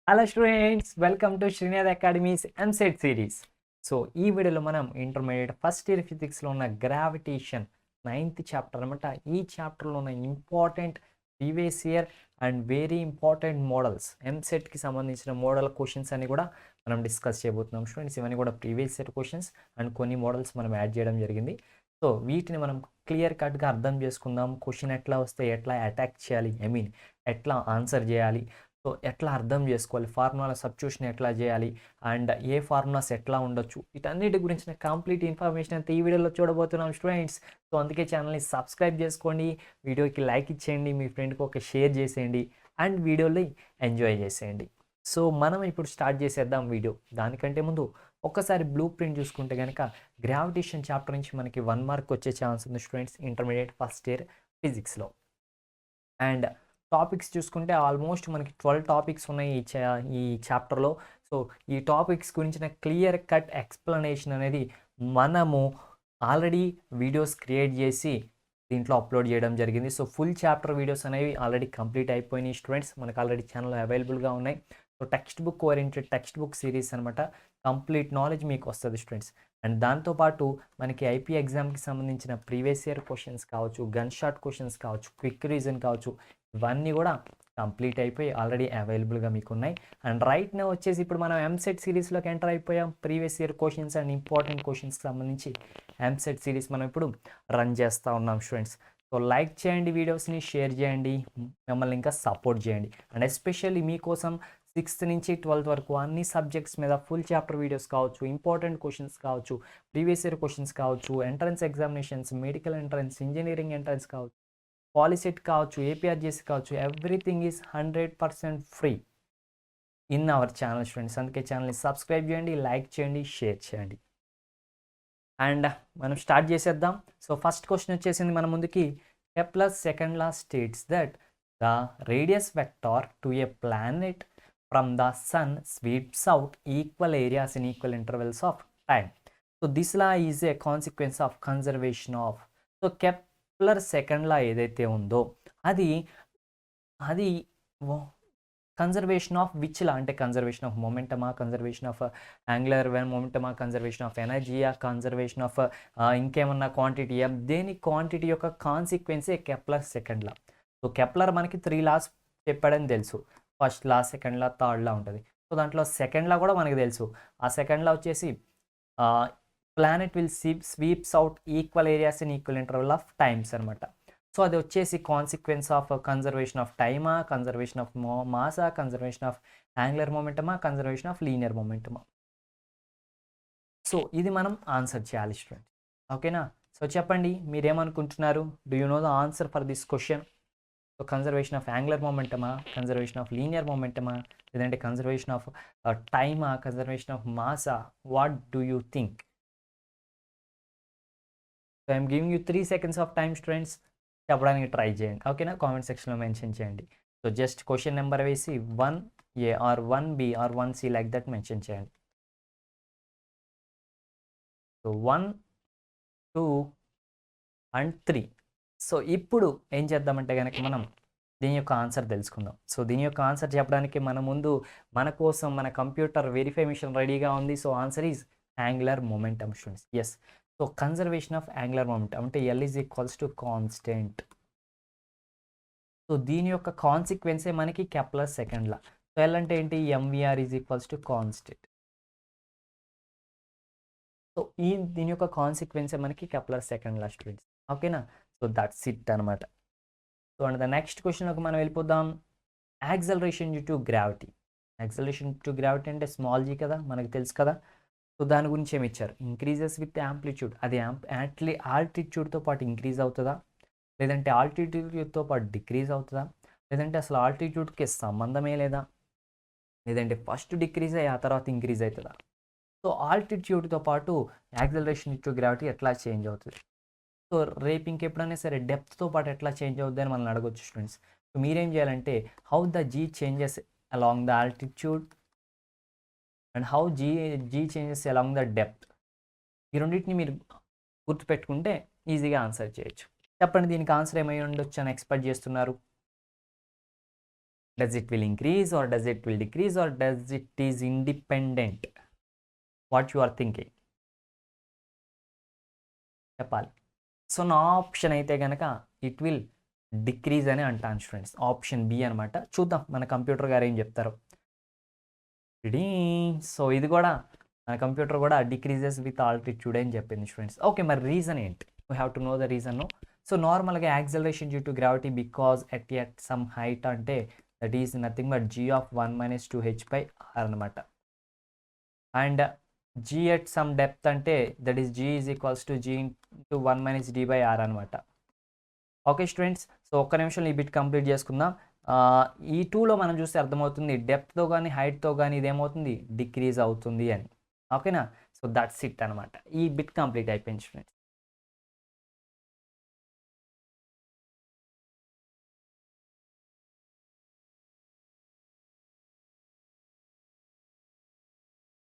Hello students, welcome to Srinath academies EAMCET series. So ఈ వీడియోలో మనం ఇంటర్మీడియట్ ఫస్ట్ ఇయర్ ఫిజిక్స్లో ఉన్న గ్రావిటేషన్ 9th చాప్టర్ అనమాట. ఈ చాప్టర్లో ఉన్న important previous year and very important models, ఎంసెట్కి సంబంధించిన మోడల్ క్వశ్చన్స్ అన్ని కూడా మనం డిస్కస్ చేయబోతున్నాం స్టూడెంట్స్. ఇవన్నీ కూడా ప్రీవియస్ ఇయర్ క్వశ్చన్స్ అండ్ కొన్ని మోడల్స్ మనం యాడ్ చేయడం జరిగింది. సో వీటిని మనం క్లియర్ కట్గా అర్థం చేసుకుందాం. క్వశ్చన్ ఎట్లా వస్తే ఎట్లా అటాక్ చేయాలి, ఎట్లా ఆన్సర్ చేయాలి, సో ఎట్లా అర్థం చేసుకోవాలి, ఫార్ములా సబ్స్టిట్యూషన్ ఎట్లా చేయాలి అండ్ ఏ ఫార్ములాస్ ఎట్లా ఉండొచ్చు, వీటన్నిటి గురించిన కంప్లీట్ ఇన్ఫర్మేషన్ అంతా ఈ వీడియోలో చూడబోతున్నాం స్టూడెంట్స్. సో అందుకే ఛానల్ని సబ్స్క్రైబ్ చేసుకోండి, వీడియోకి లైక్ ఇచ్చేయండి, మీ ఫ్రెండ్కి ఒక షేర్ చేసేయండి అండ్ వీడియోని ఎంజాయ్ చేసేయండి. సో మనం ఇప్పుడు స్టార్ట్ చేసేద్దాం వీడియో. దానికంటే ముందు ఒక్కసారి బ్లూ ప్రింట్ చూసుకుంటే కనుక గ్రావిటేషన్ చాప్టర్ నుంచి మనకి 1 మార్క్ వచ్చే ఛాన్స్ ఉంది స్టూడెంట్స్ ఇంటర్మీడియట్ ఫస్ట్ ఇయర్ ఫిజిక్స్లో. అండ్ టాపిక్స్ చూసుకుంటే ఆల్మోస్ట్ మనకి 12 టాపిక్స్ ఉన్నాయి ఈ చాప్టర్లో. సో ఈ టాపిక్స్ గురించిన క్లియర్ కట్ ఎక్స్ప్లెనేషన్ అనేది మనము ఆల్రెడీ వీడియోస్ క్రియేట్ చేసి దీంట్లో అప్లోడ్ చేయడం జరిగింది. సో ఫుల్ చాప్టర్ వీడియోస్ అనేవి ఆల్రెడీ కంప్లీట్ అయిపోయినాయి స్టూడెంట్స్, మనకు ఆల్రెడీ ఛానల్లో అవైలబుల్గా ఉన్నాయి. So text book oriented text book series అనమాట. కంప్లీట్ నాలెడ్జ్ మీకు వస్తుంది స్టూడెంట్స్. అండ్ దాంతోపాటు మనకి ఐపీ ఎగ్జామ్కి సంబంధించిన ప్రీవియస్ ఇయర్ క్వశ్చన్స్ కావచ్చు, గన్ షాట్ క్వశ్చన్స్ కావచ్చు, క్విక్ రీజన్ కావచ్చు, ఇవన్నీ కూడా కంప్లీట్ అయిపోయి ఆల్రెడీ అవైలబుల్గా మీకు ఉన్నాయి. అండ్ రైట్ నా వచ్చేసి ఇప్పుడు మనం ఎంసెట్ సిరీస్లోకి ఎంటర్ అయిపోయాం. Previous year questions and important క్వశ్చన్స్కి సంబంధించి ఎంసెట్ సిరీస్ మనం ఇప్పుడు రన్ చేస్తూ ఉన్నాం స్టూడెంట్స్. సో లైక్ చేయండి, వీడియోస్ని షేర్ చేయండి, మిమ్మల్ని ఇంకా సపోర్ట్ చేయండి. అండ్ ఎస్పెషల్లీ మీకోసం 6th నుంచి 12th వరకు అన్ని సబ్జెక్ట్స్ మీద ఫుల్ చాప్టర్ వీడియోస్ కావచ్చు, ఇంపార్టెంట్ క్వశ్చన్స్ కావచ్చు, ప్రీవియస్ ఇయర్ క్వశ్చన్స్ కావచ్చు, entrance examinations, medical entrance, engineering entrance కావచ్చు, పాలిసెట్ కావచ్చు, ఏపీఆర్జేసీ కావచ్చు, everything is 100% free in our channel students. అందుకే ఛానల్ని సబ్స్క్రైబ్ చేయండి, లైక్ చేయండి, షేర్ చేయండి. అండ్ మనం స్టార్ట్ చేసేద్దాం. సో ఫస్ట్ క్వశ్చన్ వచ్చేసింది మన ముందుకి. Kepler second law states that the radius vector to a planet from the sun sweeps out equal areas in equal intervals of time. So this law is a consequence of conservation of. So Kepler second law ఏదైతే ఉందో అది conservation of which law అంటే conservation of మొమెంటమా, conservation of angular మొమెంటమా, conservation of ఎనర్జీయా, conservation of ఇంకేమన్నా క్వాంటిటీయా, దేని క్వాంటిటీ యొక్క కాన్సిక్వెన్సే Kepler second law. So Kepler మనకి 3 లాస్ చెప్పాడని తెలుసు. ఫస్ట్ లా, సెకండ్ లా, థర్డ్ లా ఉంటుంది. సో దాంట్లో సెకండ్ లా కూడా మనకు తెలుసు. ఆ సెకండ్ లా వచ్చేసి planet will sweeps out equal areas in equal interval of times అనమాట. సో అది వచ్చేసి కాన్సిక్వెన్స్ ఆఫ్ కన్జర్వేషన్ ఆఫ్ టైమా, కన్జర్వేషన్ ఆఫ్ మాసా, కన్జర్వేషన్ ఆఫ్ యాంగులర్ మొమెంటమా, కన్జర్వేషన్ ఆఫ్ లీనియర్ మొమెంటమా. సో ఇది మనం ఆన్సర్ చేయాలి స్టూడెంట్. ఓకేనా? సో చెప్పండి మీరేమనుకుంటున్నారు. Do you know the answer for this question? So conservation of angular మొమెంటమా, కన్జర్వేషన్ ఆఫ్ లీనియర్ మొమెంటమా, లేదంటే కన్జర్వేషన్ ఆఫ్ టైమా, కన్జర్వేషన్ ఆఫ్ మాసా, what do you think? So I'm giving you 3 seconds of time students, చెప్పడానికి try చేయండి. ఓకేనా? Comment సెక్షన్లో mention చేయండి. సో జస్ట్ క్వశ్చన్ నెంబర్ వేసి 1A or 1B or 1C like that mention చేయండి. So 1, 2 and 3. So ఇప్పుడు ఏం చేద్దామంటే కనుక మనం దీని యొక్క ఆన్సర్ తెలుసుకుందాం. సో దీని యొక్క ఆన్సర్ చెప్పడానికి మన కోసం మన కంప్యూటర్ వెరిఫై మిషన్ రెడీగా ఉంది. So answer is angular momentum students. Yes. So conservation of angular momentum అంటే L is equals to constant. So దీని యొక్క కాన్సిక్వెన్సే మనకి Kepler second law. So L అంటే ఏంటి? MVR is equals to constant. So దీని యొక్క కాన్సిక్వెన్సే మనకి కెప్లర్ సెకండ్ లా స్టూడెంట్స్. ఓకేనా? సో దట్స్ ఇట్ అనమాట. సో అండ్ ద నెక్స్ట్ క్వశ్చన్లోకి మనం వెళ్ళిపోదాం. Acceleration due to gravity. Acceleration to gravity అంటే స్మాల్ g కదా, మనకు తెలుసు కదా. సో దాని గురించి ఏమి ఇచ్చారు? Increases with amplitude. అది ఆల్టిట్యూడ్తో పాటు ఇంక్రీజ్ అవుతుందా, లేదంటే ఆల్టిట్యూడ్తో పాటు డిక్రీజ్ అవుతుందా, లేదంటే అసలు ఆల్టిట్యూడ్కి సంబంధమే లేదా, లేదంటే ఫస్ట్ డిక్రీజ్ అయ్యి ఆ తర్వాత ఇంక్రీజ్ అవుతుందా? సో ఆల్టిట్యూడ్తో పాటు యాక్సలరేషన్ డ్యూ టు గ్రావిటీ ఎట్లా చేంజ్ అవుతుంది? సో రేపు ఇంకెప్పుడైనా సరే డెప్త్తో పాటు ఎట్లా చేంజ్ అవుతుంది అని మనం అడగొచ్చు స్టూడెంట్స్. సో మీరేం చేయాలంటే how the g changes along the altitude and how g changes along the depth, ఈ రెండింటిని మీరు గుర్తుపెట్టుకుంటే ఈజీగా ఆన్సర్ చేయొచ్చు. చెప్పండి దీనికి ఆన్సర్ ఏమై ఉండొచ్చు అని ఎక్స్పెక్ట్ చేస్తున్నారు? Does it will increase or does it will decrease or does it is independent? What you are thinking? చెప్పాలి. సో నా ఆప్షన్ అయితే కనుక ఇట్ విల్ డిక్రీజ్ అని అంటాను స్టూడెంట్స్. ఆప్షన్ బి అనమాట. చూద్దాం మన కంప్యూటర్ గారు ఏం చెప్తారు. సో ఇది కూడా మన కంప్యూటర్ కూడా డిక్రీజెస్ విత్ ఆల్టిట్యూడ్ అని చెప్పింది స్టూడెంట్స్. ఓకే, మరి రీజన్ ఏంటి? We have to know the reason. So నార్మల్గా acceleration due to gravity because at some height అంటే that is nothing but g of 1 - 2h/r అనమాట. And g at some depth అంటే that is g is equals to g into 1 - d/r అనమాట. Okay students, so ఒక్క నిమిషంలో ఈ bit complete చేసుకుందాం. ఈ టూలో మనం చూస్తే అర్థమవుతుంది డెప్త్తో కానీ హైట్తో కానీ ఇదేమవుతుంది డిక్రీజ్ అవుతుంది అని. ఓకేనా? సో దట్స్ ఇట్ అనమాట. ఈ బిట్ కంప్లీట్ అయిపోయింది students.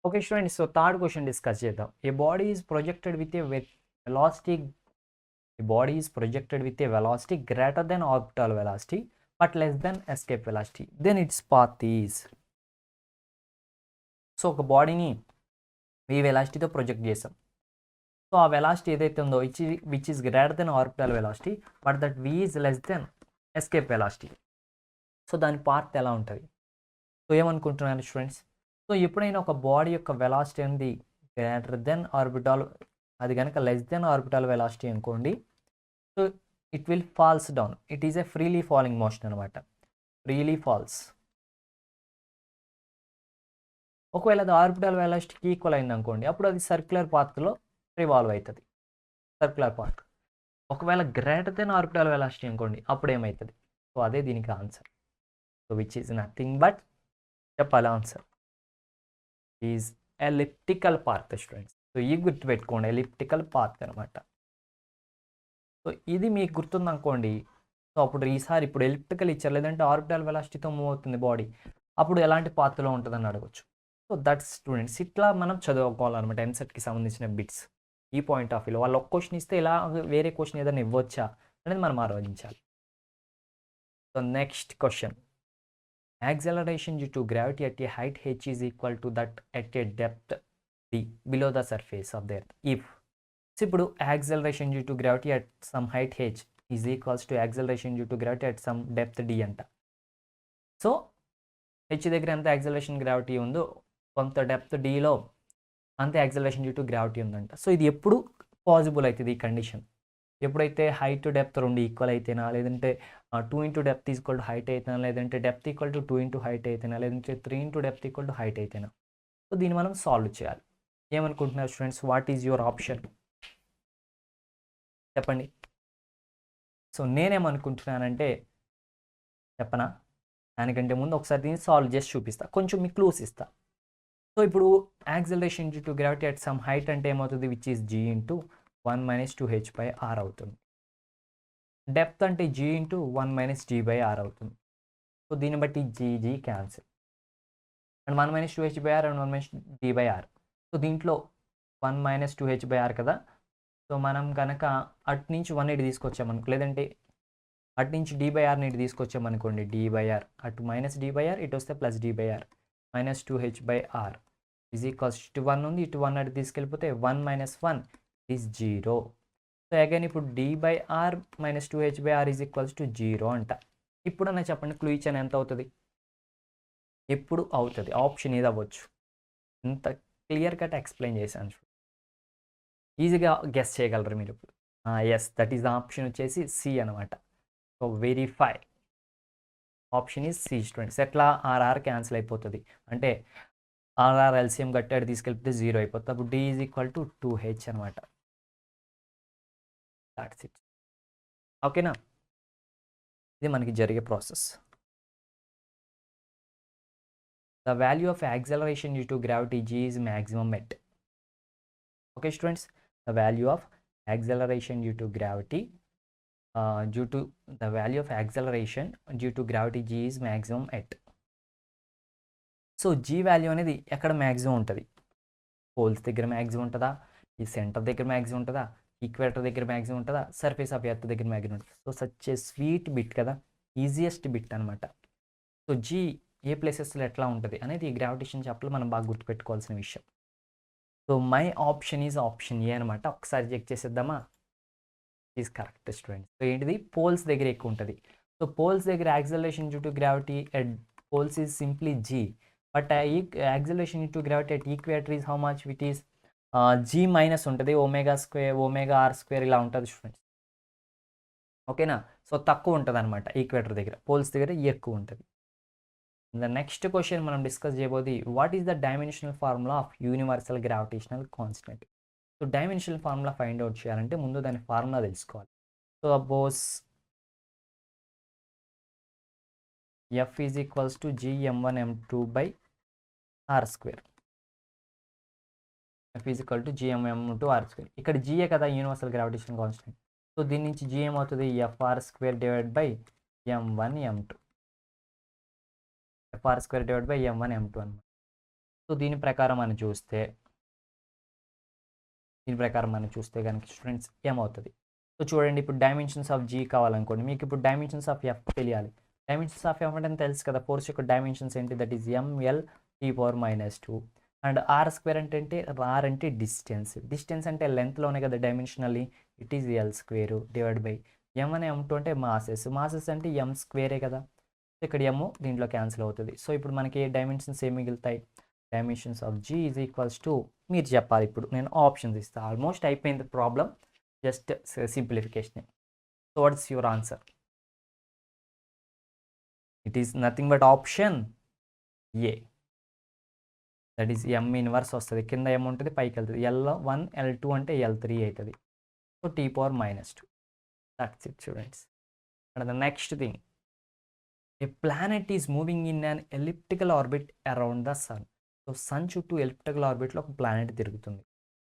Okay students, so third question discuss చేద్దాం. A body is projected with a velocity greater than orbital velocity but less than escape velocity, then its path is. So ఒక బాడీని ఈ వెలాసిటీతో project చేసాం. So ఆ velocity ఏదైతే ఉందో which is greater than orbital velocity but that v is less than escape velocity. So దాని path ఎలా ఉంటుంది? సో ఏమనుకుంటున్నారు స్టూడెంట్స్? సో ఎప్పుడైనా ఒక బాడీ యొక్క వెలాసిటీ అనేది గ్రేటర్ దెన్ ఆర్బిటాల్, అది కనుక లెస్ దెన్ ఆర్బిటాల్ వెలాసిటీ అనుకోండి, so it will falls down. It is a freely falling motion అనమాట. Freely falls. ఒకవేళ అది ఆర్బిటల్ వెలాసిటీకి ఈక్వల్ అయింది అనుకోండి, అప్పుడు అది సర్క్యులర్ పాత్లో రివాల్వ్ అవుతుంది. Circular path. ఒకవేళ గ్రేటర్ దెన్ ఆర్బిటల్ వెలాసిటీ అనుకోండి, అప్పుడు ఏమవుతుంది? సో అదే దీనికి answer. So which is nothing but చెప్పాలి answer is elliptical path students. So ఈ గుర్తుపెట్టుకోండి, ఎలిప్టికల్ పాత్ అనమాట. సో ఇది మీకు గుర్తుందనుకోండి, సో అప్పుడు ఈసారి ఇప్పుడు ఎలిప్టికల్ ఇచ్చారు, లేదంటే ఆర్బిటల్ వెలాసిటీతో మూవ్ అవుతుంది బాడీ, అప్పుడు ఎలాంటి పాత్రలో ఉంటుందని అడగచ్చు. సో దట్స్ స్టూడెంట్స్, ఇట్లా మనం చదువుకోవాలన్నమాట ఎంసెట్కి సంబంధించిన బిట్స్. ఈ పాయింట్ ఆఫ్ వ్యూలో వాళ్ళు ఒక క్వశ్చన్ ఇస్తే ఇలా వేరే క్వశ్చన్ ఏదైనా ఇవ్వచ్చా అనేది మనం ఆలోచించాలి. So next question, acceleration due to gravity at a height h is equal to that at a depth d below the surface of the earth if. So ఇప్పుడు acceleration due to gravity at some height h is equals to acceleration due to gravity at some depth d అంట. So h దగ్గర ఎంత acceleration gravity ఉందో కొంత depth dలో అంతే acceleration due to gravity ఉందంట. So ఇది ఎప్పుడు పాసిబుల్ అవుతుంది ఈ కండిషన్? ఎప్పుడైతే హైట్ టు డెప్త్ రెండు ఈక్వల్ అయితేనా, లేదంటే 2 into depth equal to height అయితేనా, లేదంటే depth equal to 2 into height అయితేనా, లేదంటే 3 into depth equal to height అయితేనా. సో దీన్ని మనం సాల్వ్ చేయాలి. ఏమనుకుంటున్నారు students? What is your option? చెప్పండి. సో నేనేమనుకుంటున్నానంటే చెప్పనా, దానికంటే ముందు ఒకసారి దీన్ని సాల్వ్ చేసి చూపిస్తా, కొంచెం మీకు క్లూస్ ఇస్తా. సో ఇప్పుడు acceleration due to gravity at some height అంటే ఏమవుతుంది? Which is g into 1 - 2h/r అవుతుంది. డెప్త్ అంటే g ఇంటూ 1 - d/r అవుతుంది. సో దీన్ని బట్టి g cancel, and 1 - 2h/r and 1 - d/r. So దీంట్లో 1 - 2h/r కదా. సో మనం కనుక అటు నుంచి 1 ఇటు తీసుకొచ్చామనుకో, లేదంటే అటు నుంచి d/rని ఇటు తీసుకొచ్చామనుకోండి, d/r అటు -d/r, ఇటు వస్తే +d/r -2h/r is equals to 1 ఉంది, ఇటు 1 అటు తీసుకెళ్ళిపోతే 1 - 1 ఈజ్ 0. సో అగైన్ ఇప్పుడు d/r - 2h/r is equals to 0 అంట. ఇప్పుడన్నా చెప్పండి, క్లూ ఇచ్చాను ఎంత అవుతుంది? ఎప్పుడు అవుతుంది? ఆప్షన్ ఏది అవ్వచ్చు? ఇంత క్లియర్ కట్ ఎక్స్ప్లెయిన్ చేశాను, ఈజీగా గెస్ చేయగలరు మీరు ఇప్పుడు. Yes, that is the option వచ్చేసి సి అనమాట. So verify option is C students. ఎట్లా? ఆర్ఆర్ క్యాన్సిల్ అయిపోతుంది, అంటే ఆర్ఆర్ ఎల్సిఎం గట్టాడు తీసుకెళ్తే 0 అయిపోతుంది. అప్పుడు d is equal to 2h అనమాట. That's it. ఓకేనా? ఇది మనకి జరిగే process. The value of acceleration due to gravity g is maximum at. Okay students, the value of acceleration due to gravity g is maximum at. So g value అనేది ఎక్కడ maximum ఉంటుంది? Poles దగ్గర maximum ఉంటుందా, ఈ centre దగ్గర maximum ఉంటుందా, equator దగ్గర maximum ఉంటుందా, సర్ఫేస్ ఆఫ్ ఎర్త్ దగ్గర మ్యాక్సిమం ఉంటుంది. So such a sweet bit కదా, ఈజియెస్ట్ బిట్ అనమాట. సో జీ ఏ ప్లేసెస్లో ఎట్లా ఉంటుంది అనేది ఈ గ్రావిటేషన్ చాప్టర్లో మనం బాగా గుర్తుపెట్టుకోవాల్సిన విషయం. So my option is option A అనమాట. ఒకసారి చెక్ చేసేద్దామా? Is correct student. సో ఏంటిది? పోల్స్ దగ్గర ఎక్కువ ఉంటుంది. సో పోల్స్ దగ్గర acceleration due to gravity at poles is simply g, but acceleration due to gravity at equator is how much? It is g minus ఉంటుంది, omega square, omega r square ఇలా ఉంటుంది students. ఓకేనా? So తక్కువ ఉంటుంది అనమాట equator దగ్గర, poles దగ్గర ఎక్కువ ఉంటుంది. ద నెక్స్ట్ క్వశ్చన్ మనం డిస్కస్ చేయబోది what is the dimensional formula of universal gravitational constant. So dimensional formula find out చేయాలంటే ముందు దాని ఫార్ములా తెలుసుకోవాలి. So suppose F is equals to gm1 m2 by r square. F is equal to gm1 r square. ఇక్కడ జిఏ కదా universal gravitation constant. So దీని నుంచి G ఏమవుతుంది? F r square divide by m1 m2. F r square divide by m1 m2 అనమాట. So దీని ప్రకారం మనం చూస్తే కనుక స్టూడెంట్స్ ఏమవుతుంది? సో చూడండి, ఇప్పుడు డైమెన్షన్స్ ఆఫ్ జీ కావాలనుకోండి, మీకు ఇప్పుడు డైమెన్షన్స్ ఆఫ్ ఎఫ్ తెలియాలి. డైమెన్షన్స్ ఆఫ్ ఎఫ్ అంటే తెలుసు కదా, ఫోర్స్ యొక్క డైమెన్షన్స్ ఏంటి? That is ml t⁻⁻2. And r square అంటే ఆర్ అంటే డిస్టెన్స్ అంటే లెంత్లోనే కదా dimensionally, it is L square divide by m1 m2 అంటే మాసెస్ అంటే m స్క్వేరే కదా. ఇక్కడ m దీంట్లో క్యాన్సిల్ అవుతుంది. సో ఇప్పుడు మనకి డైమెన్షన్స్ ఏమి మిగులుతాయి? Dimensions of g is equals to, మీరు చెప్పాలి. ఇప్పుడు నేను ఆప్షన్స్ ఇస్తాను. ఆల్మోస్ట్ అయిపోయింది problem, just simplification. So what's your answer? It is nothing but option A, that is m inverse వస్తుంది. కింద m ఉంటుంది, పైకి వెళ్తుంది. L1 L2 అంటే L3 అవుతుంది. So t⁻². That's it students. And the next thing, a planet is moving in an elliptical orbit around the sun. So sun చుట్టూ elliptical ఆర్బిట్లో ఒక ప్లానెట్ తిరుగుతుంది.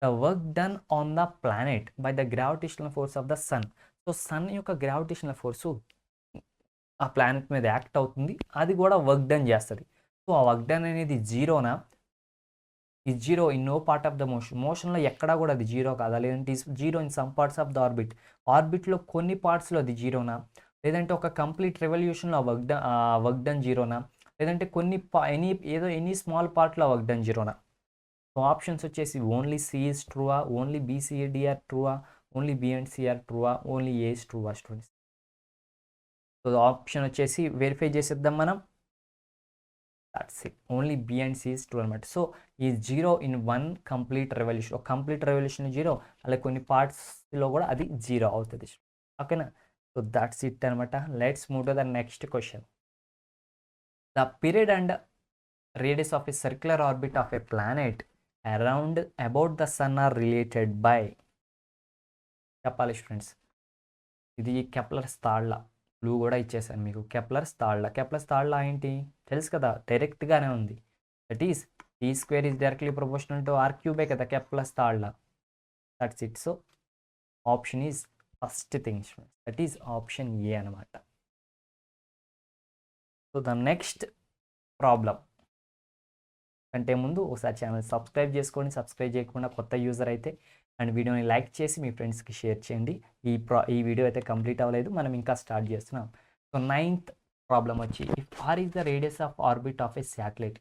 The work done on the planet by the gravitational force of the sun. So sun యొక్క gravitational force ఆ planet మీద act అవుతుంది, అది కూడా వర్క్ డన్ చేస్తుంది. సో ఆ వర్క్ డన్ అనేది జీరోనా? ఈ zero in no part of the మోషన్లో ఎక్కడా కూడా అది జీరో కాదా? లేదంటే zero in some parts of the ఆర్బిట్లో కొన్ని పార్ట్స్లో అది జీరోనా? లేదంటే ఒక కంప్లీట్ రెవల్యూషన్లో వర్క్ డన్ జీరోనా? లేదంటే కొన్ని ఎనీ స్మాల్ పార్ట్లో వర్క్ డన్ జీరోనా? సో ఆప్షన్స్ వచ్చేసి ఓన్లీ సి ఈజ్ ట్రూవా, ఓన్లీ బీసీఏడి ఆర్ ట్రూవా, only B and C are ట్రూవా, ఓన్లీ ఏ ఇస్ ట్రూవా స్టూడెంట్స్. సో ఆప్షన్ వచ్చేసి వెరిఫై చేసేద్దాం మనం. That's it, only B and C is true అనమాట. సో ఈ zero in one complete revolution, ఒక కంప్లీట్ రెవల్యూషన్ జీరో, అలాగే కొన్ని పార్ట్స్లో కూడా అది జీరో అవుతుంది. ఓకేనా? సో దట్స్ ఇట్ అనమాట. Let's move to the next question. The period and radius of a circular orbit of a planet around about the sun are related by. చెప్పాలి students. ఇది కెప్లర్స్ తాళ్లా, బ్లూ కూడా ఇచ్చేసాను మీకు. కెప్లర్స్ తాళ్లా ఏంటి తెలుసు కదా, డైరెక్ట్గానే ఉంది. That is T square is directly proportional to r క్యూబే కదా కెప్లర్స్ తాళ్లా. That's it. So option is first thing students, that is option A అనమాట. సో ద నెక్స్ట్ ప్రాబ్లం కంటే ముందు ఒకసారి ఛానల్ సబ్స్క్రైబ్ చేసుకోండి. సబ్స్క్రైబ్ చేయకుండా కొత్త యూజర్ అయితే, అండ్ వీడియోని లైక్ చేసి మీ ఫ్రెండ్స్కి షేర్ చేయండి. ఈ వీడియో అయితే కంప్లీట్ అవ్వలేదు, మనం ఇంకా స్టార్ట్ చేస్తున్నాం. సో 9th ప్రాబ్లం వచ్చి, if r is the radius of orbit of a satellite.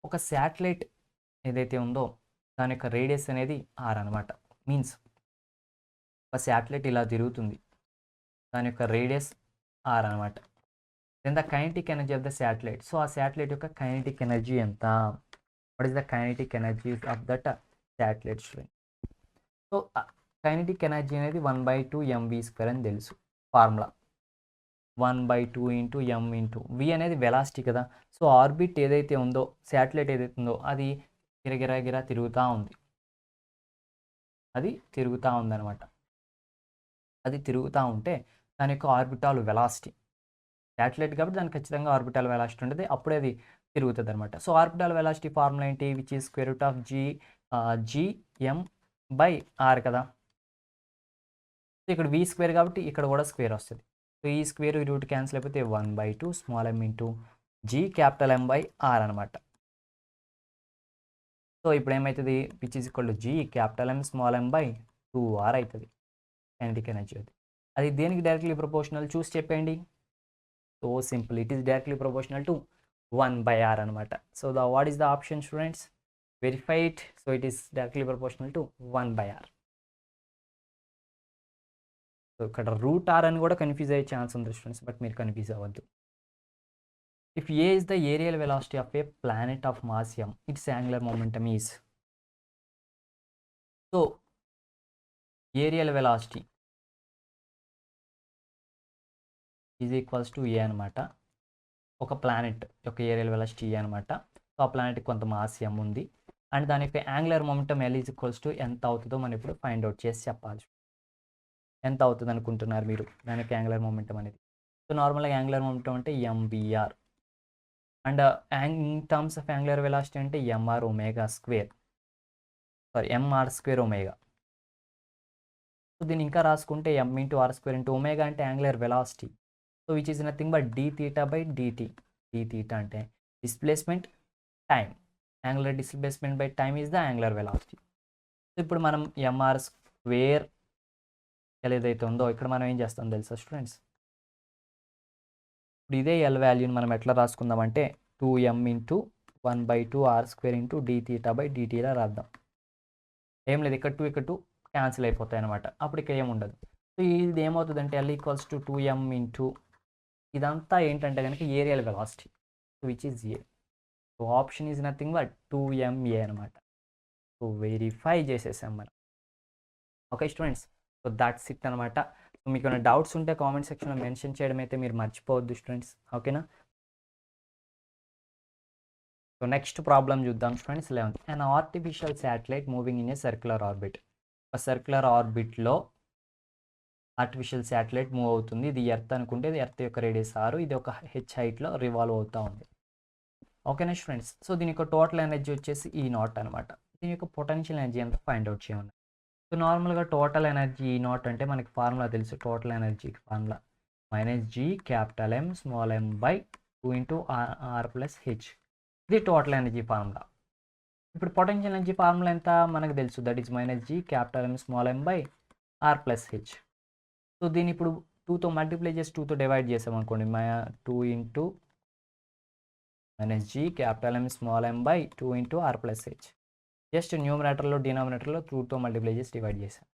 ఒక శాటిలైట్ ఏదైతే ఉందో దాని యొక్క రేడియస్ అనేది ఆర్ అనమాట. మీన్స్ ఒక శాటిలైట్ ఇలా తిరుగుతుంది, దాని యొక్క రేడియస్ ఆర్ అనమాట. Then the kinetic energy of the satellite. So ఆ శాటిలైట్ యొక్క కైనెటిక్ ఎనర్జీ ఎంత? What is the kinetic energy of that satellite student? So kinetic energy అనేది 1/2 mv² అని తెలుసు formula. 1/2 into m into v అనేది velocity కదా. So orbit ఏదైతే ఉందో, శాటిలైట్ ఏదైతే ఉందో అది గిరగిరా తిరుగుతూ ఉంది. అది తిరుగుతూ ఉందన్నమాట. అది తిరుగుతూ ఉంటే దాని యొక్క ఆర్బిటాల్ వెలాసిటీ, శాటిలైట్ కాబట్టి దానికి ఖచ్చితంగా ఆర్బిటాల్ వెలాసిటీ ఉంటుంది, అప్పుడే అది తిరుగుతుంది అనమాట. సో ఆర్బిటాల్ వెలాసిటీ ఫార్ములా ఏంటి? Which is square root of gm/r కదా. సో ఇక్కడ v స్క్వేర్ కాబట్టి ఇక్కడ కూడా స్క్వేర్ వస్తుంది. సో ఈ స్క్వేర్ రూట్ క్యాన్సిల్ అయిపోతే 1/2 small m into g capital m/r అనమాట. సో ఇప్పుడు ఏమవుతుంది? Which is equal to g capital M small m/2r అవుతుంది కైనెటిక్ ఎనర్జీ. అది దేనికి డైరెక్ట్లీ ప్రపోర్షనల్ చూసి చెప్పండి. So simple, it is directly proportional to 1/r అనమాట. So what is the option students? Verify it. So it is directly proportional to 1/r. So ఇక్కడ root r అని కూడా confuse అయ్యే chance ఉంది స్టూడెంట్స్, బట్ మీరు confuse అవ్వద్దు. If A is the areal velocity of a planet of mass m, it's angular momentum is. So areal velocity is equals to A అనమాట. ఒక planet యొక్క aerial velocity ఏ అనమాట. So ఆ ప్లానెట్కి కొంత mass m ఉంది and దాని యొక్క angular momentum L is equals to ఎంత అవుతుందో మనం ఇప్పుడు ఫైండ్ అవుట్ చేసి చెప్పాలి. ఎంత అవుతుంది అనుకుంటున్నారు మీరు దాని యొక్క యాంగులర్ మొమెంటమ్ అనేది? సో నార్మల్గా యాంగులర్ మొమెంటమ్ అంటే mvr and in terms of angular velocity అంటే mr omega square, sorry mr square omega. So దీన్ని ఇంకా రాసుకుంటే m into r square into omega అంటే angular velocity. So which is nothing but d theta by dt. d theta అంటే displacement time, angular displacement by time is the angular velocity. So ఇప్పుడు మనం mr square ఏదైతే ఉందో ఇక్కడ మనం ఏం చేస్తాం తెలుసా స్టూడెంట్స్? ఇప్పుడు ఇదే ఎల్ వాల్యూని మనం ఎట్లా రాసుకుందామంటే 2m into 1/2 r square into d theta by dtలా రాద్దాం. ఏం లేదు, ఇక్కడ 2 క్యాన్సిల్ అయిపోతాయి అనమాట. అప్పుడు ఇక్కడ ఏముండదు. సో ఇది ఏమవుతుందంటే L equals to 2m into ఇదంతా ఏంటంటే కనుక areal velocity which is A. So option is nothing but 2ma అనమాట. సో వెరిఫై చేసేసాం మనం. Okay students, so that's it అనమాట. సో మీకు ఏమైనా డౌట్స్ ఉంటే కామెంట్ సెక్షన్లో మెన్షన్ చేయడం అయితే మీరు మర్చిపోవద్దు స్టూడెంట్స్, ఓకేనా? సో నెక్స్ట్ ప్రాబ్లం చూద్దాం students. 11th, an artificial satellite moving in a circular orbit. ఒక సర్క్యులర్ ఆర్బిట్లో ఆర్టిఫిషియల్ శాటిలైట్ మూవ్ అవుతుంది. ఇది ఎర్త్ అనుకుంటే ఇది ఎర్త్ యొక్క రేడియస్ r, ఇది ఒక h హైట్లో రివాల్వ్ అవుతూ ఉంది. ఓకేనా స్టూడెంట్స్? సో దీని యొక్క టోటల్ ఎనర్జీ వచ్చేసి E0 అనమాట. దీని యొక్క పొటెన్షియల్ ఎనర్జీ అంతా ఫైండ్ అవుట్ చేయమని. సో నార్మల్గా టోటల్ ఎనర్జీ E0 అంటే మనకి ఫార్ములా తెలుసు. టోటల్ ఎనర్జీకి ఫార్ములా -G(M)/2 r + h. ఇది టోటల్ ఎనర్జీ ఫార్ములా. ఇప్పుడు పొటెన్షియల్ ఎనర్జీ ఫార్ములా ఎంత మనకు తెలుసు, that is -G(M)r + h. So దీన్ని ఇప్పుడు 2తో మల్టిప్లై చేసి 2తో డివైడ్ చేసాం అనుకోండి, 2 into -G(M)/2 r + h. Just న్యూమరేటర్లో డినామినేటర్లో 2తో మల్టిప్లై చేసి డివైడ్ చేసాం.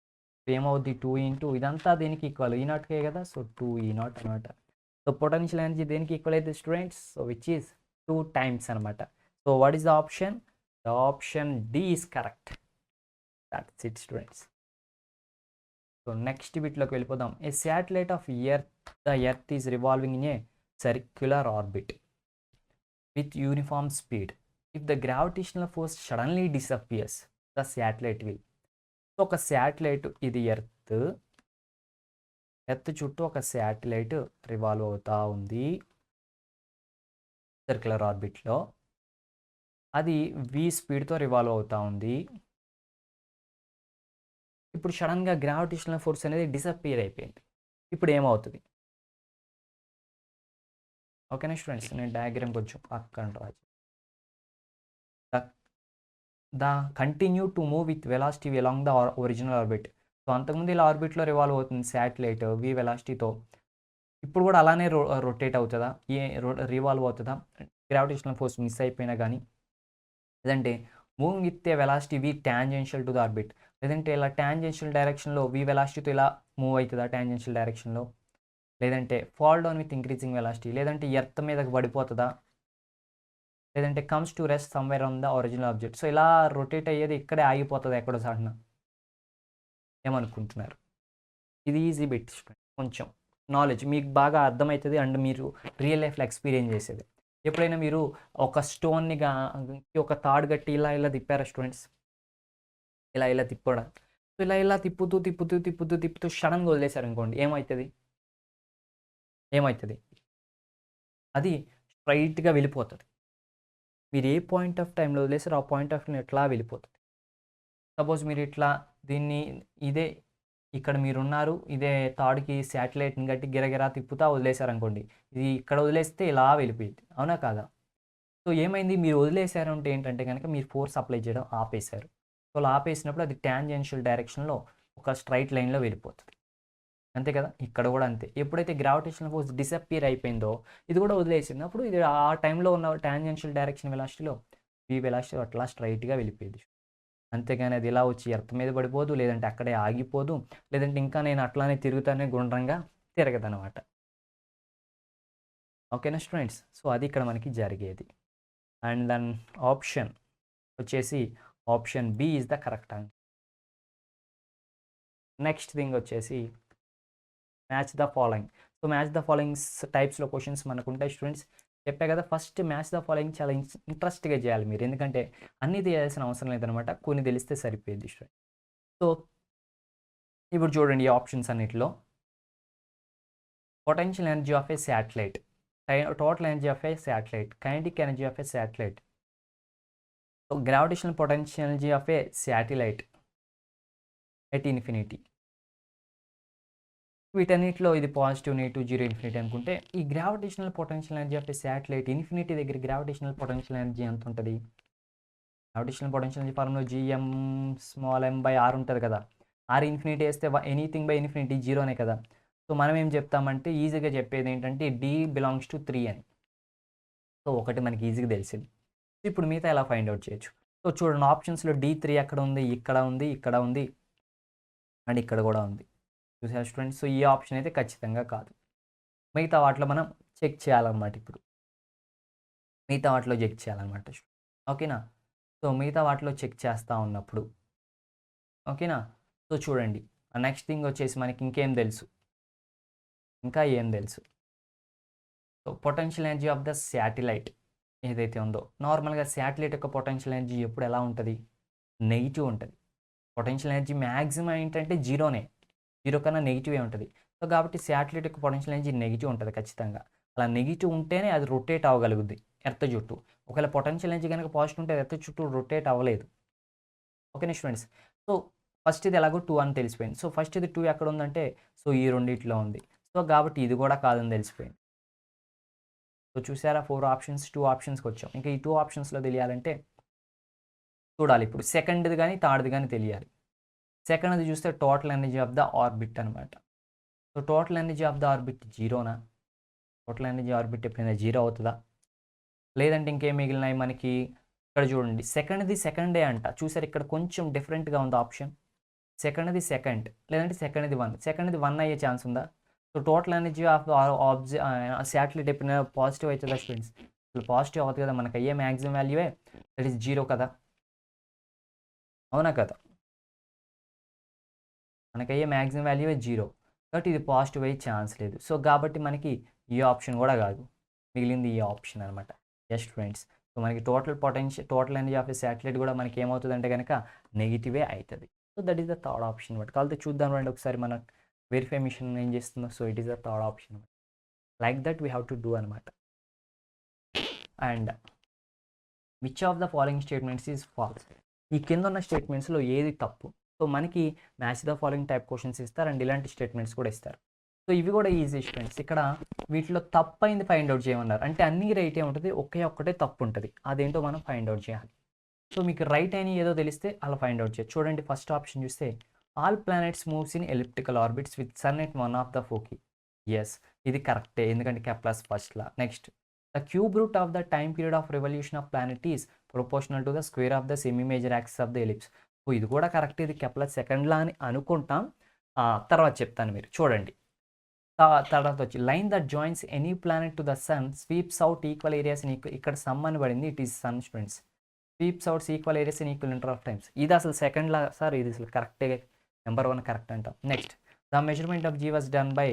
ఏమవుద్ది 2 ఇంటూ ఇదంతా దేనికి ఈక్వల్, E0కే కదా. సో 2E0 అనమాట. సో పొటెన్షియల్ ఎనర్జీ దేనికి ఈక్వల్ అయితే students? So which is 2 times అనమాట. So what is the option? The option D is correct. That's it students. So next బిట్లోకి వెళ్ళిపోదాం. A satellite of the earth is revolving in a circular orbit with uniform speed. If the gravitational force suddenly disappears the satellite will. So ఒక satellite, ఇది earth చుట్టూ ఒక satellite revolve అవుతూ ఉంది circular ఆర్బిట్లో. అది v స్పీడ్తో రివాల్వ్ అవుతూ ఉంది. ఇప్పుడు సడన్గా గ్రావిటేషనల్ ఫోర్స్ అనేది డిసపియర్ అయిపోయింది. ఇప్పుడు ఏమవుతుంది? ఓకేనా స్టూడెంట్స్? నేను డయాగ్రామ్ కొంచెం పక్కన రాజు. The continue to move with velocity along the original orbit. So అంతకుముందు ఇలా ఆర్బిట్లో రివాల్వ్ అవుతుంది శాటిలైట్ v వెలాసిటీతో. ఇప్పుడు కూడా అలానే రొటేట్ అవుతుందా, రివాల్వ్ అవుతుందా? గ్రావిటేషనల్ ఫోర్స్ మిస్ అయిపోయినా కానీ, లేదంటే moving with a velocity v tangential to the orbit, లేదంటే ఇలా టాంజెన్షియల్ డైరెక్షన్లో v వెలాసిటీతో ఇలా మూవ్ అవుతుందా టాంజెన్షియల్ డైరెక్షన్లో, లేదంటే fall down with increasing velocity, లేదంటే ఎర్త్ మీదకి పడిపోతుందా, లేదంటే comes to rest somewhere on the original object. So ఇలా రొటేట్ అయ్యేది ఇక్కడే ఆగిపోతుంది ఎక్కడో సాటిన. ఏమనుకుంటున్నారు? ఇది ఈజీ బిట్, కొంచెం నాలెడ్జ్ మీకు బాగా అర్థమవుతుంది అండ్ మీరు రియల్ లైఫ్లో ఎక్స్పీరియన్స్ చేసేది. ఎప్పుడైనా మీరు ఒక స్టోన్ని ఒక తాడు కట్టి ఇలా తిప్పారా స్టూడెంట్స్? ఇలా తిప్పడం. సో ఇలా తిప్పుతూ సడన్గా వదిలేశారు అనుకోండి, ఏమవుతుంది? అది స్ట్రైట్గా వెళ్ళిపోతుంది. మీరు ఏ పాయింట్ ఆఫ్ టైంలో వదిలేసారో ఆ పాయింట్ ఆఫ్ టైం ఎట్లా వెళ్ళిపోతుంది. సపోజ్ మీరు ఇట్లా దీన్ని ఇక్కడ మీరున్నారు, ఇదే తాడుకి శాటిలైట్ని కట్టి గిరగిరా తిప్పుతా వదిలేశారనుకోండి, ఇది ఇక్కడ వదిలేస్తే ఇలా వెళ్ళిపోయింది, అవునా కాదా? సో ఏమైంది, మీరు వదిలేశారంటే ఏంటంటే కనుక మీరు ఫోర్స్ అప్లై చేయడం ఆపేశారు. సో అలా ఆపేసినప్పుడు అది టాంజెన్షియల్ డైరెక్షన్లో ఒక స్ట్రైట్ లైన్లో వెళ్ళిపోతుంది. అంతే కదా, ఇక్కడ కూడా అంతే. ఎప్పుడైతే గ్రావిటేషనల్ ఫోర్స్ డిసప్పియర్ అయిపోయిందో ఇది కూడా వదిలేసింది, అప్పుడు ఇది ఆ టైంలో ఉన్న టాంజెన్షియల్ డైరెక్షన్ వెలాసిటీలో ఈ వెలాసిటీ అట్లా స్ట్రైట్గా వెళ్ళిపోయింది. అంతేగాని అది ఇలా వచ్చి ఎర్త్ మీద పడిపోదు, లేదంటే అక్కడే ఆగిపోదు, లేదంటే ఇంకా నేను అట్లానే తిరుగుతానే గుండ్రంగా తిరగదనమాట. ఓకేనా స్టూడెంట్స్, సో అది ఇక్కడ మనకి జరిగేది. అండ్ దెన్ ఆప్షన్ వచ్చేసి option B is the correct answer. Next thing వచ్చేసి match the following. So match the followings టైప్స్లో క్వశ్చన్స్ మనకు ఉంటాయి స్టూడెంట్స్. చెప్పా కదా, ఫస్ట్ మ్యాచ్ ద ఫాలోయింగ్ చాలా ఇంట్రెస్ట్గా చేయాలి మీరు, ఎందుకంటే అన్నీ చేయాల్సిన అవసరం లేదనమాట, కొన్ని తెలిస్తే సరిపోయేది స్టూడెంట్. సో ఇప్పుడు చూడండి ఈ ఆప్షన్స్ అన్నిటిలో potential energy of a satellite, total energy of a satellite, kinetic energy of a satellite, gravitational potential energy of a satellite at infinity. వీటన్నిటిలో ఇది పాజిటివ్, నెగిటివ్, జీరో, ఇన్ఫినిటీ అనుకుంటే ఈ gravitational potential energy of a satellite infinity దగ్గర gravitational potential energy ఎంత ఉంటుంది? Gravitational potential energy formula GM small m by r ఉంటుంది కదా, r infinity వేస్తే ఎనీథింగ్ బై ఇన్ఫినిటీ జీరోనే కదా. సో మనం ఏం చెప్తామంటే ఈజీగా చెప్పేది ఏంటంటే డి బిలాంగ్స్ టు 3 అని. సో ఒకటి మనకి ఈజీగా తెలిసింది. ఇప్పుడు మిగతా ఎలా ఫైండ్ అవుట్ చేయొచ్చు? సో చూడండి ఆప్షన్స్లో D3 ఎక్కడ ఉంది, ఇక్కడ ఉంది, ఇక్కడ ఉంది, అండ్ ఇక్కడ కూడా ఉంది. చూసారు స్టూడెంట్స్, సో ఈ ఆప్షన్ అయితే ఖచ్చితంగా కాదు. మిగతా వాటిలో మనం చెక్ చేయాలన్నమాట. ఇప్పుడు మిగతా వాటిలో చెక్ చేయాలన్నమాట, ఓకేనా. సో మిగతా వాటిలో చెక్ చేస్తూ ఉన్నప్పుడు ఓకేనా. సో చూడండి నెక్స్ట్ థింగ్ వచ్చేసి మనకి ఇంకేం తెలుసు, ఇంకా ఏం తెలుసు. So potential energy of the satellite ఏదైతే ఉందో, నార్మల్గా శాటిలైట్ యొక్క పొటెన్షియల్ ఎనర్జీ ఎప్పుడు ఎలా ఉంటుంది? నెగిటివ్ ఉంటుంది. పొటెన్షియల్ ఎనర్జీ మ్యాక్సిమం ఏంటంటే జీరోనే, జీరో కన్నా నెగిటివే ఉంటుంది. సో కాబట్టి శాటిలైట్ యొక్క పొటెన్షియల్ ఎనర్జీ నెగిటివ్ ఉంటుంది ఖచ్చితంగా. అలా నెగిటివ్ ఉంటేనే అది రొటేట్ అవ్వగలుగుద్ది ఎర్త్ చుట్టూ. ఒకవేళ పొటెన్షియల్ ఎనర్జీ కనుక పాజిటివ్ ఉంటే ఎర్త్ చుట్టూ రొటేట్ అవ్వలేదు. ఓకేనా స్టూడెంట్స్. సో ఫస్ట్ ఇది ఎలాగో 2 అని తెలిసిపోయింది. సో ఫస్ట్ ఇది 2 ఎక్కడ ఉందంటే సో ఈ రెండిట్లో ఉంది. సో కాబట్టి ఇది కూడా కాదని తెలిసిపోయింది. సో చూసారా 4 ఆప్షన్స్ 2 ఆప్షన్స్కి వచ్చాం. ఇంకా ఈ 2 ఆప్షన్స్లో తెలియాలంటే చూడాలి, ఇప్పుడు సెకండ్ది కానీ థర్డ్ది కానీ తెలియాలి. సెకండ్ది చూస్తే total energy of the orbit అనమాట. So total energy of the orbit జీరోనా? టోటల్ ఎనర్జీ ఆర్బిట్ ఎప్పుడైనా జీరో అవుతుందా? లేదంటే ఇంకేం మిగిలినాయి మనకి? ఇక్కడ చూడండి సెకండ్ది సెకండే అంట. చూసారు ఇక్కడ కొంచెం డిఫరెంట్గా ఉంది ఆప్షన్. సెకండ్ది సెకండ్, లేదంటే సెకండ్ది 1. సెకండ్ది 1 అయ్యే ఛాన్స్ ఉందా? So total energy of satellite ఎప్పుడైనా పాజిటివ్ అవుతుందా స్టూడెంట్స్? అసలు పాజిటివ్ అవుతుంది కదా, మనకు అయ్యే మ్యాక్సిమం వాల్యూవే దట్ ఈస్ జీరో కదా, అవునా కదా. మనకి అయ్యే మ్యాక్సిమం వాల్యూవే జీరో, కాబట్టి ఇది పాజిటివ్ అయ్యే ఛాన్స్ లేదు. సో కాబట్టి మనకి ఈ ఆప్షన్ కూడా కాదు, మిగిలింది ఈ ఆప్షన్ అనమాట. ఎస్ స్టూడెంట్స్, సో మనకి total energy of a satellite కూడా మనకి ఏమవుతుందంటే కనుక నెగిటివే అవుతుంది. So that is the third option అనమాట. కాబట్టి చూద్దాం రండి ఒకసారి మన వెరిఫై మిషన్ ఏం చేస్తుందో. So it is the third option, like that we have to do అనమాట. And which of the following statements is false? ఈ కింద ఉన్న స్టేట్మెంట్స్లో ఏది తప్పు? సో మనకి match the following type questions ఇస్తారు అండ్ ఇలాంటి స్టేట్మెంట్స్ కూడా ఇస్తారు. సో ఇవి కూడా ఈజీ స్టూడెంట్స్. ఇక్కడ వీటిలో తప్పు అయింది ఫైండ్ అవుట్ చేయమన్నారు, అంటే అన్ని రైట్ ఏ ఉంటుంది, ఒక్కటే తప్పు ఉంటుంది, అదేంటో మనం ఫైండ్ అవుట్ చేయాలి. సో మీకు రైట్ అయిన ఏదో తెలిస్తే అలా ఫైండ్ అవుట్ చేయొచ్చు. చూడండి ఫస్ట్ ఆప్షన్ చూస్తే all planets moves in elliptical orbits with sun at one of the foci. Yes, ఇది కరెక్టే, ఎందుకంటే Kepler's first law. Next, the cube root of the time period of revolution of planet is proportional to the square of the semi major axis of the ellipse. So ఇది కూడా correct, ఇది Kepler second లా అని అనుకుంటాం, తర్వాత చెప్తాను. మీరు చూడండి తర్వాత వచ్చి line that joins any planet to the sun sweeps out equal areas in ఇక్కడ సమ్ అని పడింది, it is sun students. Sweeps outs equal areas in equal inter of times. ఇది అసలు సెకండ్ లా సార్, ఇది అసలు కరెక్టే, నెంబర్ 1 కరెక్ట్ అంటాం. Next, the measurement of g was done by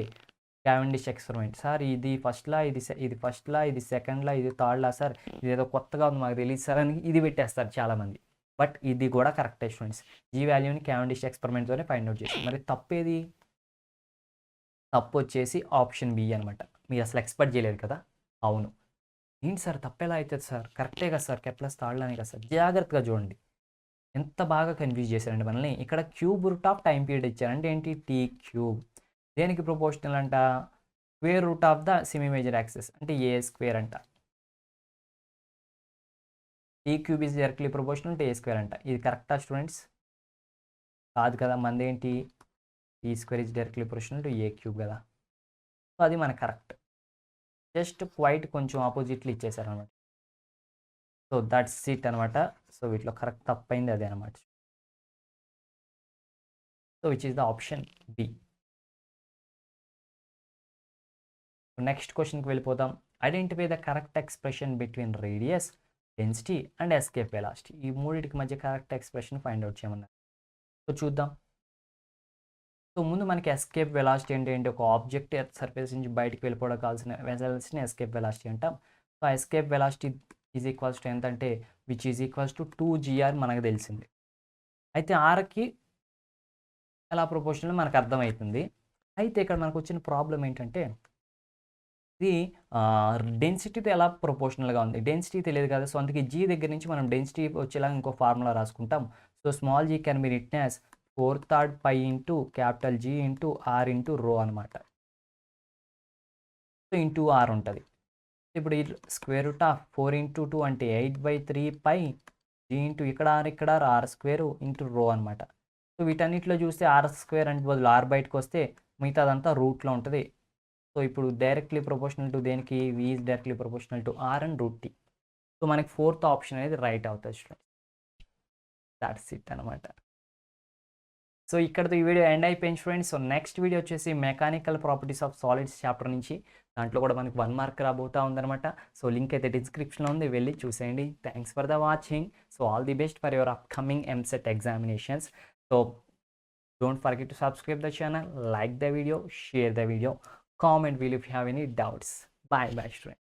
Cavendish experiment. Sir ఇది ఫస్ట్ లా, ఇది first law, ఇది second లా, ఇది థర్డ్ లా సార్, ఇది ఏదో కొత్తగా ఉంది మాకు తెలియదు సార్ అని ఇది పెట్టేస్తారు చాలామంది. బట్ ఇది కూడా కరెక్టే స్టూడెంట్స్, జీ వాల్యూని క్యావెండిష్ ఎక్స్పెరిమెంట్తోనే ఫైండ్ అవుట్ చేస్తాం. మరి తప్పేది? తప్పు వచ్చేసి ఆప్షన్ బి అనమాట. మీరు అసలు ఎక్స్పెక్ట్ చేయలేదు కదా. అవును, ఏంటి సార్ తప్పేలా అవుతుంది సార్, కరెక్టే కదా సార్, కెప్లర్ థర్డ్లానే కదా సార్. జాగ్రత్తగా చూడండి, ఎంత బాగా కన్ఫ్యూజ్ చేశారండి మనల్ని. ఇక్కడ cube root of time period ఇచ్చారంటే ఏంటి? T cube. దేనికి ప్రపోర్షనల్ అంట? Square root of the semi major axis, అంటే ఏ స్క్వేర్ అంట. T cube is directly proportional to a square అంట. ఇది కరెక్టా స్టూడెంట్స్? కాదు కదా, మంది ఏంటి? ఈ square is directly proportional to a cube కదా. సో అది మన కరెక్ట్. జస్ట్ క్వైట్ కొంచెం ఆపోజిట్లు ఇచ్చేసారు అనమాట. సో దట్స్ ఇట్ అనమాట. సో వీటిలో కరెక్ట్ తప్పైంది అదే అనమాట. So which is the option B. Next క్వశ్చన్కి వెళ్ళిపోతాం. Identify the correct expression between radius, density and escape velocity. ఈ మూడింటికి మధ్య కరెక్ట్ ఎక్స్ప్రెషన్ ఫైండ్ అవుట్ చేయమన్నారు. సో చూద్దాం. సో ముందు మనకి ఎస్కేప్ వెలాసిటీ అంటే ఏంటి? ఒక ఆబ్జెక్ట్ ఎర్త్ సర్ఫేస్ నుంచి బయటికి వెళ్ళిపోవడం కావాల్సిన వెసల్స్ని ఎస్కేప్ వెలాసిటీ అంటాం. So escape velocity is equals to ఎంత అంటే which is equals to 2gr మనకు తెలిసింది. అయితే ఆర్కి ఎలా ప్రొపోర్షనల్ మనకు అర్థమవుతుంది. అయితే ఇక్కడ మనకు వచ్చిన ప్రాబ్లం ఏంటంటే ఇది డెన్సిటీతో ఎలా ప్రొపోర్షనల్గా ఉంది. డెన్సిటీ తెలియదు కదా. సో అందుకే జీ దగ్గర నుంచి మనం డెన్సిటీ వచ్చేలా ఇంకో ఫార్ములా రాసుకుంటాం. So small G can be written as 4/3 π into capital G into R into rho అనమాట. సో ఇంటూ ఆర్ ఉంటుంది. ఇప్పుడు స్క్వేర్ రూట్ ఆఫ్ 4 ఇంటూ 2 అంటే 8/3 π జీ ఇంటూ ఇక్కడ ఆర్ స్క్వేర్ ఇంటూ రో అనమాట. సో వీటన్నిటిలో చూస్తే ఆర్ స్క్వేర్ అంటే బదులు ఆర్ బయటకు వస్తే మిగతాదంతా రూట్లో ఉంటుంది. సో ఇప్పుడు డైరెక్ట్లీ ప్రొపోర్షనల్ టు దేనికి? V is directly proportional to R and root T. So మనకి ఫోర్త్ ఆప్షన్ అనేది రైట్ అవుతుంది స్టూడెంట్స్. దాట్స్ ఇట్ అనమాట. సో ఇక్కడతో ఈ వీడియో ఎండ్ అయిపోయింది ఫ్రెండ్స్. సో నెక్స్ట్ వీడియో వచ్చేసి mechanical properties of solids chapter నుంచి. దాంట్లో కూడా మనకి 1 మార్క్ రాబోతా ఉందన్నమాట. సో లింక్ అయితే డిస్క్రిప్షన్లో ఉంది, వెళ్ళి చూసేయండి. Thanks for the watching. So all the best for your upcoming EAMCET examinations. So don't forget to subscribe the channel, like the video, share the video, comment below if you have any doubts. Bye bye students.